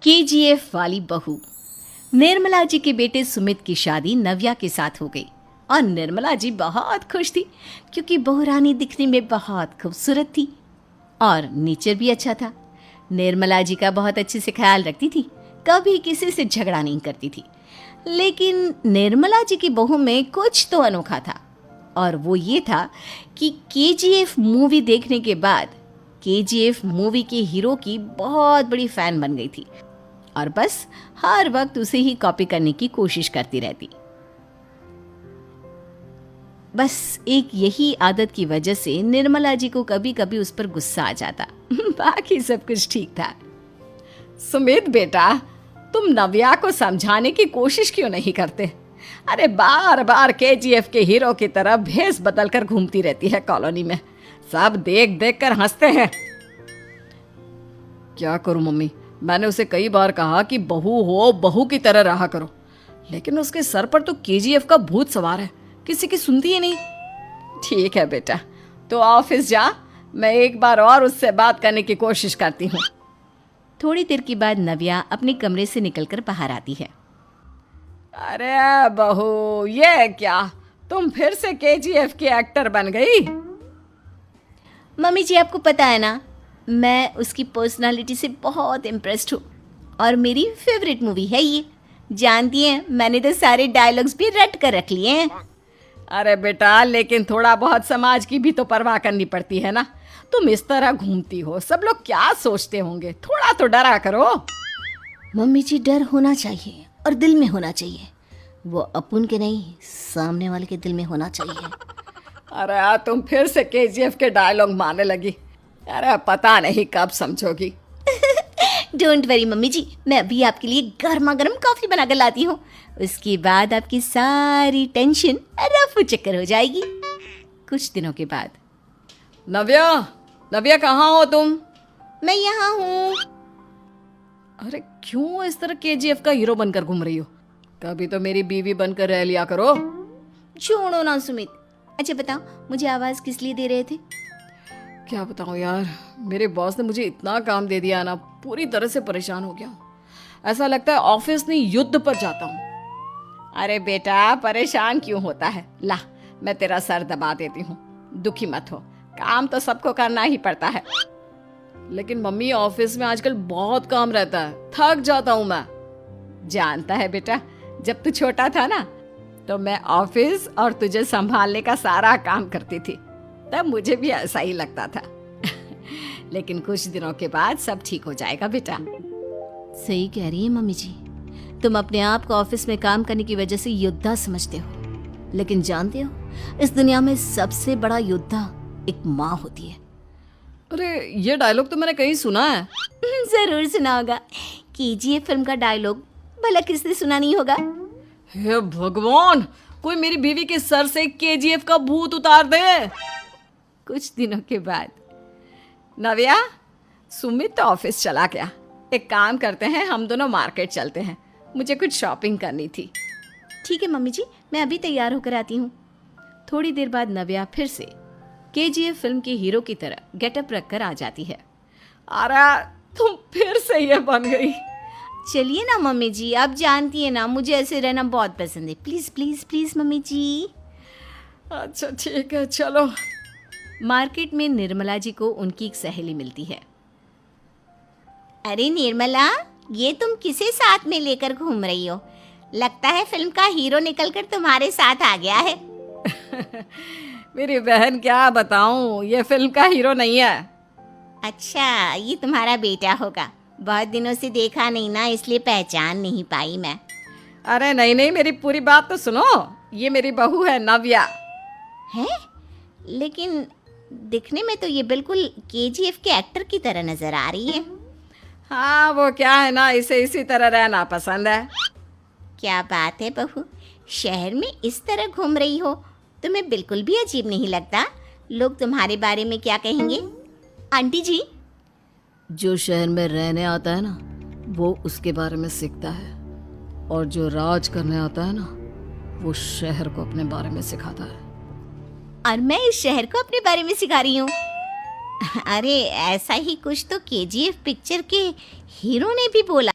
KGF वाली बहू। निर्मला जी के बेटे सुमित की शादी नव्या के साथ हो गई और निर्मला जी बहुत खुश थी क्योंकि बहू रानी दिखने में बहुत खूबसूरत थी और नेचर भी अच्छा था। निर्मला जी का बहुत अच्छे से ख्याल रखती थी, कभी किसी से झगड़ा नहीं करती थी। लेकिन निर्मला जी की बहू में कुछ तो अनोखा था और वो ये था कि केजीएफ मूवी देखने के बाद केजीएफ मूवी के हीरो की बहुत बड़ी फैन बन गई थी और बस हर वक्त उसे ही कॉपी करने की कोशिश करती रहती। बस एक यही आदत की वजह से निर्मला जी को कभी कभी उस पर गुस्सा आ जाता। बाकी सब कुछ ठीक था। सुमित बेटा, तुम नव्या को समझाने की कोशिश क्यों नहीं करते? अरे बार बार केजीएफ के हीरो की तरह भेस बदलकर घूमती रहती है कॉलोनी में। सब देख देख कर हंसते हैं। क्या करूं मम्मी, मैंने उसे कई बार कहा कि बहू हो, बहू की तरह रहा करो, लेकिन उसके सर पर तो केजीएफ का भूत सवार है, किसी की सुनती ही नहीं। ठीक है बेटा, तो ऑफिस जा, मैं एक बार और उससे बात करने की कोशिश करती हूँ। थोड़ी देर के बाद नव्या अपने कमरे से निकलकर बाहर आती है। अरे बहू, ये क्या, तुम फिर से केजीएफ की एक्टर बन गई? मम्मी जी, आपको पता है ना, मैं उसकी पर्सनालिटी से बहुत इम्प्रेस्ड हूँ और मेरी फेवरेट मूवी है ये। जानती हैं, मैंने तो सारे डायलॉग्स भी रट कर रख लिए हैं। अरे बेटा, लेकिन थोड़ा बहुत समाज की भी तो परवाह करनी पड़ती है ना। तुम इस तरह घूमती हो, सब लोग क्या सोचते होंगे, थोड़ा तो डरा करो। मम्मी जी, डर होना चाहिए और दिल में होना चाहिए। वो अपुन के नहीं, सामने वाले के दिल में होना चाहिए। अरे तुम फिर से केजीएफ के डायलॉग मारने लगी। अरे पता नहीं कब समझोगी। डोंट वरी मम्मी जी, मैं अभी आपके लिए गर्मा गर्म कॉफी बना कर लाती हूँ। उसके बाद आपकी सारी टेंशन रफू चक्कर हो जाएगी। कुछ दिनों के बाद। नव्या, नव्या कहाँ हो तुम? मैं यहाँ हूँ। अरे क्यों इस तरह केजीएफ का हीरो बनकर घूम रही हो? कभी तो मेरी बीवी बनकर रह लिया करो। छोड़ो ना सुमित। अच्छा बताओ, मुझे आवाज किस लिए दे रहे थे? क्या बताऊं यार, मेरे बॉस ने मुझे इतना काम दे दिया ना, पूरी तरह से परेशान हो गया हूँ। ऐसा लगता है ऑफिस नहीं युद्ध पर जाता हूँ। अरे बेटा, परेशान क्यों होता है? ला, मैं तेरा सर दबा देती हूँ, दुखी मत हो। काम तो सबको करना ही पड़ता है। लेकिन मम्मी, ऑफिस में आजकल बहुत काम रहता है, थक जाता हूँ मैं। जानता है बेटा, जब तू छोटा था ना, तो मैं ऑफिस और तुझे संभालने का सारा काम करती थी, तब मुझे भी ऐसा ही लगता था। लेकिन कुछ दिनों के बाद सब ठीक हो जाएगा बेटा। सही कह रही है मम्मी जी, तुम अपने आप को ऑफिस में काम करने की वजह से योद्धा समझते हो, लेकिन जानते हो, इस दुनिया में सबसे बड़ा योद्धा एक माँ होती है। अरे ये डायलॉग तो मैंने कहीं सुना है। जरूर सुना होगा। केजीएफ फिल्म का डायलॉग भला किसने सुना नहीं होगा? हे भगवान, कोई मेरी बीवी के सर से केजीएफ का भूत उतार दे। कुछ दिनों के बाद। नव्या, सुमित तो ऑफिस चला गया। एक काम करते हैं, हम दोनों मार्केट चलते हैं, मुझे कुछ शॉपिंग करनी थी। ठीक है मम्मी जी, मैं अभी तैयार होकर आती हूँ। थोड़ी देर बाद नव्या फिर से केजीएफ फिल्म के हीरो की तरह गेटअप रखकर आ जाती है। अरे तुम फिर से ये बन गई। चलिए ना मम्मी जी, आप जानती है ना, मुझे ऐसे रहना बहुत पसंद है। प्लीज प्लीज प्लीज मम्मी जी। अच्छा ठीक है, चलो। मार्केट में निर्मला जी को उनकी एक सहेली मिलती है। अरे निर्मला, ये तुम किसे साथ में लेकर घूम रही हो? लगता है फिल्म का हीरो निकलकर तुम्हारे साथ आ गया है। मेरी बहन, क्या बताऊं, ये फिल्म का हीरो नहीं है। अच्छा, ये तुम्हारा बेटा होगा। बहुत दिनों से देखा नहीं ना, इसलिए पहचान नहीं पाई मैं। अरे नहीं नहीं, मेरी पूरी बात तो सुनो। ये मेरी बहू है नव्या। है? लेकिन दिखने में तो ये बिल्कुल केजीएफ के एक्टर की तरह नजर आ रही है। हाँ, वो क्या है ना, इसे इसी तरह रहना पसंद है। क्या बात है बहू, शहर में इस तरह घूम रही हो, तुम्हें बिल्कुल भी अजीब नहीं लगता? लोग तुम्हारे बारे में क्या कहेंगे? आंटी जी, जो शहर में रहने आता है ना, वो उसके बारे में सीखता है, और जो राज करने आता है ना, वो शहर को अपने बारे में सिखाता है। और मैं इस शहर को अपने बारे में सिखा रही हूँ। अरे ऐसा ही कुछ तो केजीएफ पिक्चर के हीरो ने भी बोला।